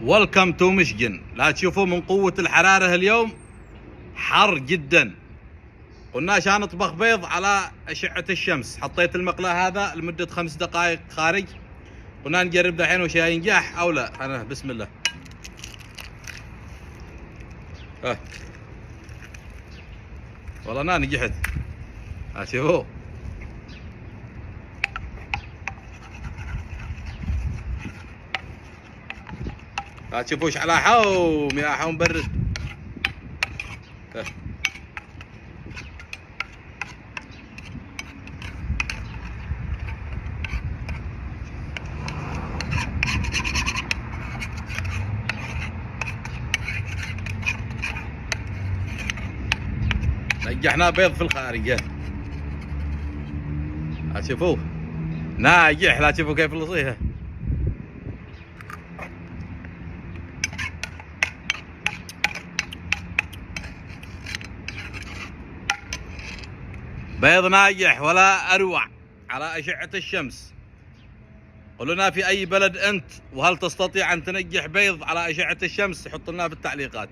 ويلكم تو مشجن. لا تشوفوا من قوة الحرارة اليوم حر جدا. قلنا عشان نطبخ بيض على أشعة الشمس. حطيت المقلاة هذا لمدة 5 دقائق خارج. قلنا نجرب دحين وش ينجح او لا. انا بسم الله. والله انا نجحت. شوفوا لا تشوفوش على حوم يا حوم برد. نجحنا بيض في الخارج. شوفوه ناجح. لا تشوفوا كيف لصيها. بيض ناجح ولا اروع على اشعة الشمس. قولوا لنا في اي بلد انت، وهل تستطيع ان تنجح بيض على اشعة الشمس؟ حطوا لنا في التعليقات.